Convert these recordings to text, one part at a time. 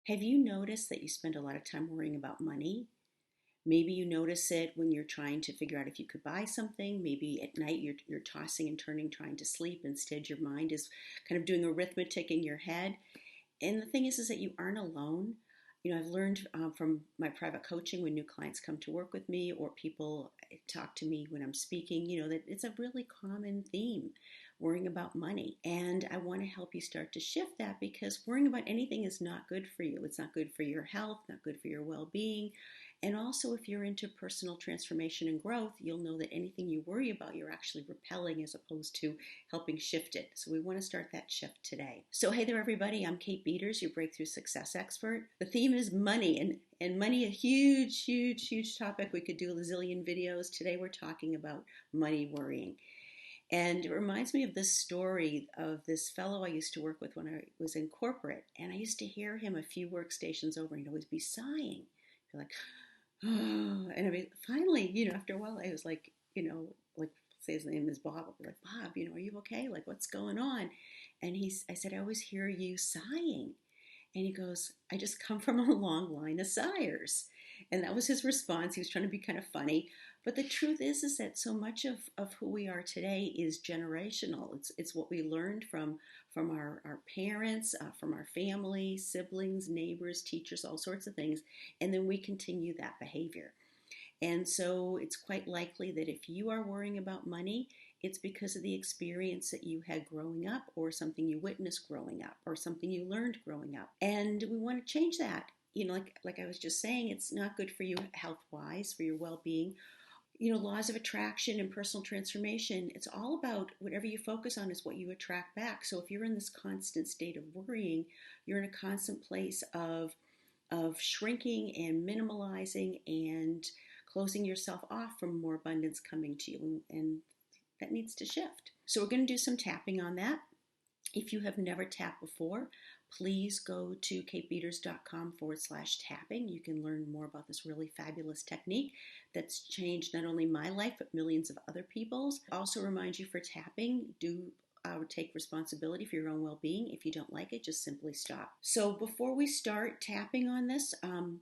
Have you noticed that you spend a lot of time worrying about money? Maybe you notice it when you're trying to figure out if you could buy something. Maybe at night you're tossing and turning trying to sleep. Instead, your mind is kind of doing arithmetic in your head. And the thing is that you aren't alone. I've learned from my private coaching when new clients come to work with me or people talk to me when I'm speaking, that it's a really common theme, worrying about money. And I want to help you start to shift that because worrying about anything is not good for you. It's not good for your health, not good for your well being. And also, if you're into personal transformation and growth, you'll know that anything you worry about, you're actually repelling as opposed to helping shift it. So we want to start that shift today. So hey there, everybody. I'm Kate Beaters, your breakthrough success expert. The theme is money, and money, a huge, huge, huge topic. We could do a zillion videos. Today we're talking about money worrying. And it reminds me of this story of this fellow I used to work with when I was in corporate. And I used to hear him a few workstations over, and he'd always be sighing. Be like, oh, and I mean, finally, after a while, I was like, like say his name is Bob. I'll be like, Bob, are you okay? Like, what's going on? And I said, I always hear you sighing. And he goes, I just come from a long line of sighers. And that was his response. He was trying to be kind of funny. But the truth is that so much of who we are today is generational. It's what we learned from our parents, from our family, siblings, neighbors, teachers, all sorts of things. And then we continue that behavior. And so it's quite likely that if you are worrying about money, it's because of the experience that you had growing up or something you witnessed growing up or something you learned growing up. And we want to change that. Like I was just saying, it's not good for you health-wise, for your well-being. Laws of attraction and personal transformation, it's all about whatever you focus on is what you attract back. So if you're in this constant state of worrying, you're in a constant place of shrinking and minimalizing and closing yourself off from more abundance coming to you. And that needs to shift. So we're going to do some tapping on that. If you have never tapped before, please go to katebeaters.com/tapping. You can learn more about this really fabulous technique that's changed not only my life, but millions of other people's. Also remind you for tapping, take responsibility for your own well-being. If you don't like it, just simply stop. So before we start tapping on this,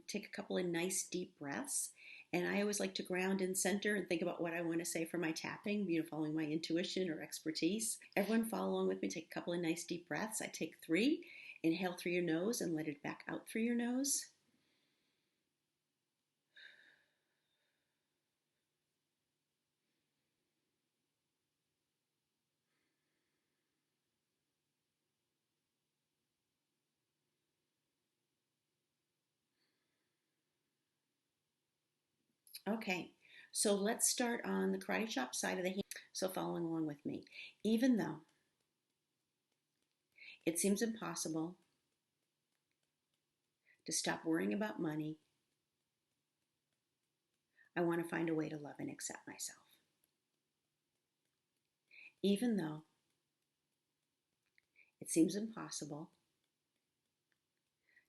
take a couple of nice deep breaths. And I always like to ground and center and think about what I want to say for my tapping, following my intuition or expertise. Everyone follow along with me. Take a couple of nice deep breaths. I take 3. Inhale through your nose and let it back out through your nose. Okay, so let's start on the karate chop side of the hand. So following along with me. Even though it seems impossible to stop worrying about money, I want to find a way to love and accept myself. Even though it seems impossible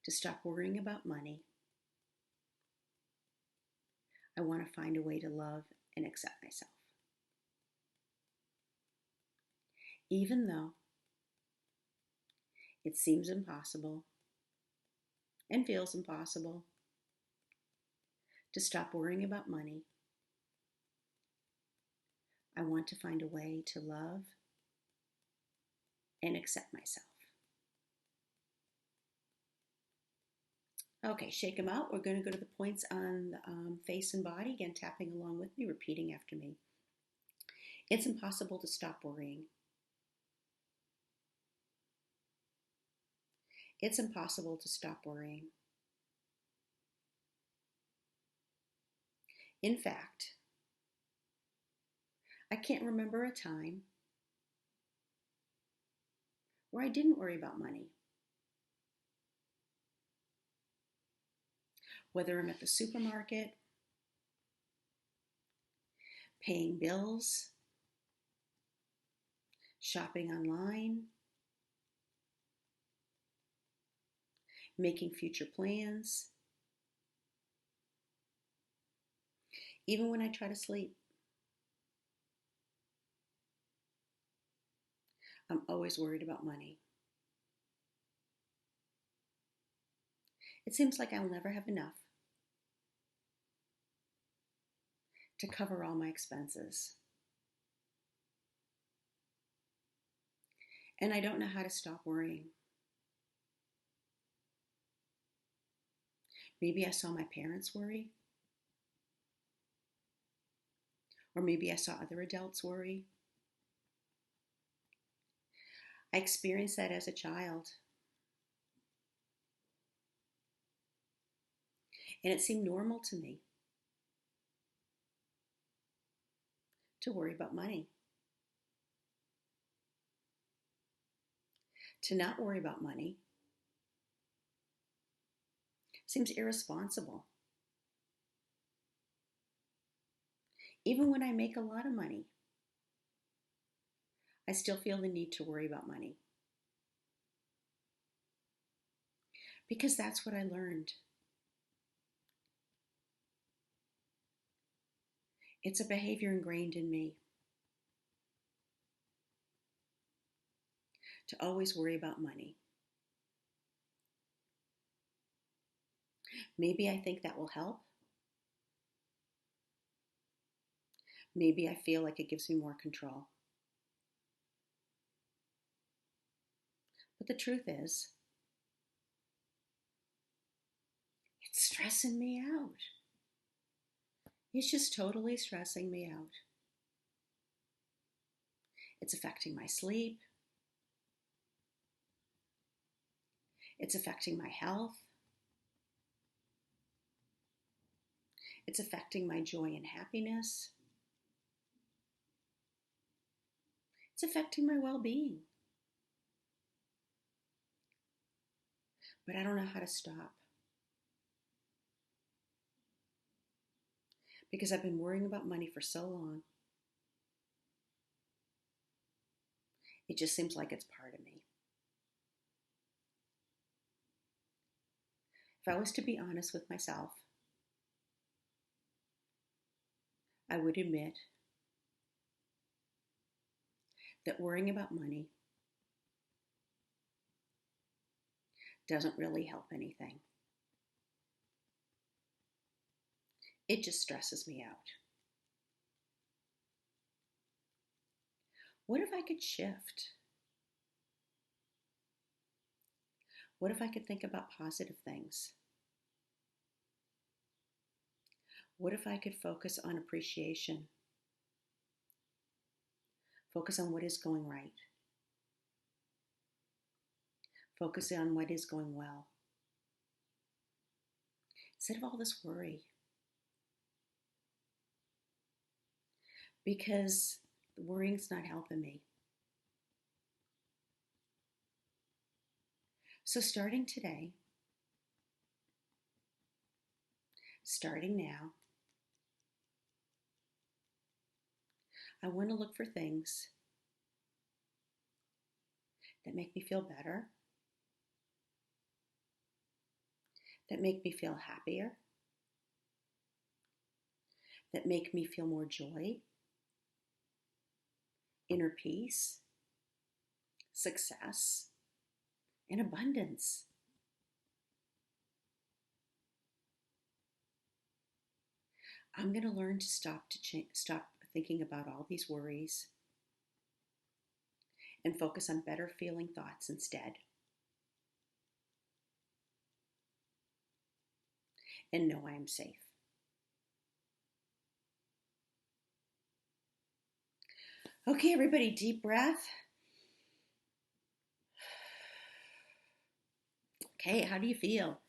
to stop worrying about money, I want to find a way to love and accept myself. Even though it seems impossible and feels impossible to stop worrying about money, I want to find a way to love and accept myself. Okay, shake them out. We're going to go to the points on the face and body. Again, tapping along with me, repeating after me. It's impossible to stop worrying. It's impossible to stop worrying. In fact, I can't remember a time where I didn't worry about money. Whether I'm at the supermarket, paying bills, shopping online, making future plans, even when I try to sleep, I'm always worried about money. It seems like I'll never have enough to cover all my expenses. And I don't know how to stop worrying. Maybe I saw my parents worry, or maybe I saw other adults worry. I experienced that as a child, and it seemed normal to me to worry about money. To not worry about money seems irresponsible. Even when I make a lot of money, I still feel the need to worry about money. Because that's what I learned. It's a behavior ingrained in me to always worry about money. Maybe I think that will help. Maybe I feel like it gives me more control. But the truth is, it's stressing me out. It's just totally stressing me out. It's affecting my sleep. It's affecting my health. It's affecting my joy and happiness. It's affecting my well-being. But I don't know how to stop. Because I've been worrying about money for so long. It just seems like it's part of me. If I was to be honest with myself, I would admit that worrying about money doesn't really help anything. It just stresses me out. What if I could shift? What if I could think about positive things? What if I could focus on appreciation? Focus on what is going right. Focus on what is going well. Instead of all this worry. Because worrying's not helping me. So starting today, starting now, I want to look for things that make me feel better, that make me feel happier, that make me feel more joy, inner peace, success, and abundance. I'm going to learn to stop thinking about all these worries and focus on better feeling thoughts instead. And know I am safe. Okay, everybody, deep breath. Okay, how do you feel?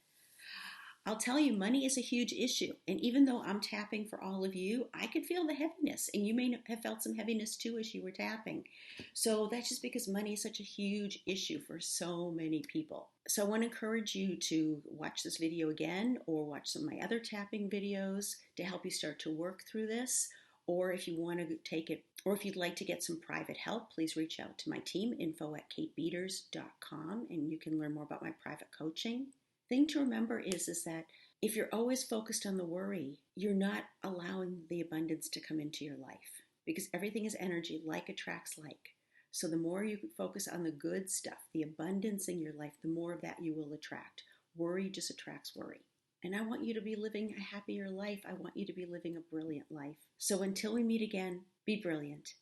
I'll tell you, money is a huge issue. And even though I'm tapping for all of you, I could feel the heaviness. And you may have felt some heaviness too as you were tapping. So that's just because money is such a huge issue for so many people. So I want to encourage you to watch this video again or watch some of my other tapping videos to help you start to work through this. Or if you want to take it, or if you'd like to get some private help, please reach out to my team, info@katebeaters.com, and you can learn more about my private coaching. Thing to remember is that if you're always focused on the worry, you're not allowing the abundance to come into your life because everything is energy, like attracts like. So the more you focus on the good stuff, the abundance in your life, the more of that you will attract. Worry just attracts worry. And I want you to be living a happier life. I want you to be living a brilliant life. So until we meet again, be brilliant.